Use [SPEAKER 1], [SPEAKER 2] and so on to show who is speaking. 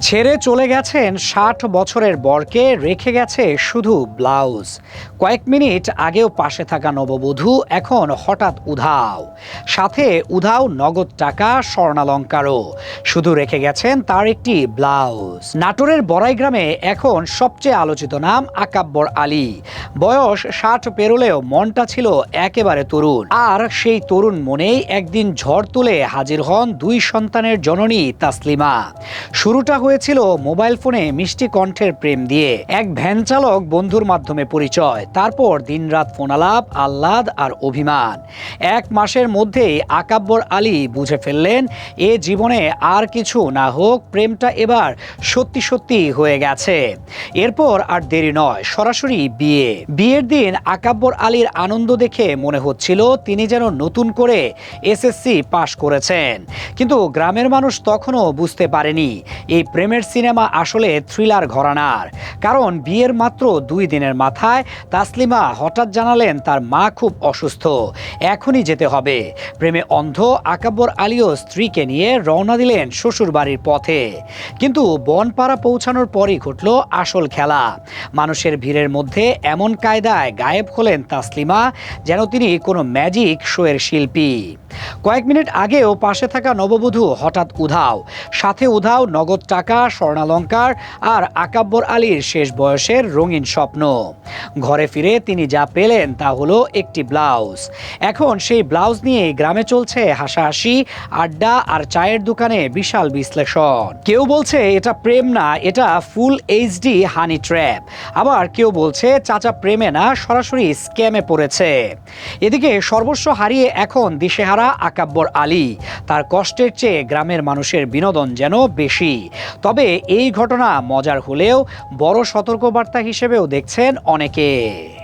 [SPEAKER 1] ছেড়ে চলে গেছেন ৬০ বছরের বরকে, রেখে গেছে শুধু ব্লাউজ। কয়েক মিনিট আগেও পাশে থাকা নববধূ এখন হঠাৎ উধাও, সাথে উধাও নগদ টাকা, স্বর্ণালঙ্কারও। শুধু রেখে গেছেন তার একটি ব্লাউজ। নাটোরের বড়াই গ্রামে এখন সবচেয়ে আলোচিত নাম আকাব্বর আলী। বয়স ৬০ পেরোলেও মনটা ছিল একেবারে তরুণ। আর সেই তরুণ মনেই একদিন ঝড় তুলে হাজির হন দুই সন্তানের জননী তাসলিমা। শুরুটা হয়েছিল মোবাইল ফোনে মিষ্টি কণ্ঠের প্রেম দিয়ে, এক ভ্যান চালক বন্ধুর মাধ্যমে পরিচয়, তারপর দিনরাত ফোনালাপ, আহ্লাদ আর অভিমান। ১ মাসের মধ্যেই আকাব্বর আলী বুঝে ফেললেন এ জীবনে আর কিছু না হোক, প্রেমটা এবার সত্যি সত্যি হয়ে গেছে। এরপর আর দেরি নয়, সরাসরি বিয়ের দিন আকাব্বর আলীর আনন্দ দেখে মনে হচ্ছিল তিনি যেন নতুন করে এসএসসি পাশ করেছেন। কিন্তু গ্রামের মানুষ তখনও বুঝতে পারেনি এই প্রেমের সিনেমা আসলে থ্রিলার ঘরানার। কারণ বিয়ের মাত্র ২ দিনের মাথায় তাসলিমা হঠাৎ জানালেন তার মা খুব অসুস্থ, এখনই যেতে হবে। প্রেমে অন্ধ আকাব্বর আলীও স্ত্রীকে নিয়ে রওনা দিলেন শ্বশুর বাড়ির পথে। কিন্তু বনপাড়া পৌঁছানোর পরই ঘটল আসল খেলা। মানুষের ভিড়ের মধ্যে এমন কায়দায় গায়েব হলেন তাসলিমা যেন তিনি কোনো ম্যাজিক শোয়ের শিল্পী। কয়েক মিনিট আগেও পাশে থাকা নববধূ হঠাৎ উধাও, সাথে উধাও নগদ টাকা, স্বর্ণালঙ্কার আর আকাব্বর আলীর শেষ বয়সের রঙিন স্বপ্ন। ঘরে ফিরে তিনি যা পেলেন তা হলো একটি ব্লাউজ। এখন সেই ব্লাউজ নিয়ে গ্রামে চলছে হাসাহাসি, আড্ডা আর চায়ের দোকানে বিশাল বিশ্লেষণ। কেউ বলছে এটা প্রেম না, এটা ফুল এইচডি হানি ট্র্যাপ। আবার কেউ বলছে চাচা প্রেমে না, সরাসরি স্ক্যামে পড়েছে। এদিকে সর্বস্ব হারিয়ে এখন দিশেহারা আকাব্বর আলী। তার কষ্টের চেয়ে গ্রামের মানুষের বিনোদন যেন বেশি। তবে এই ঘটনা মজার হলেও বড় সতর্কবার্তা হিসেবেও দেখছেন অনেকে।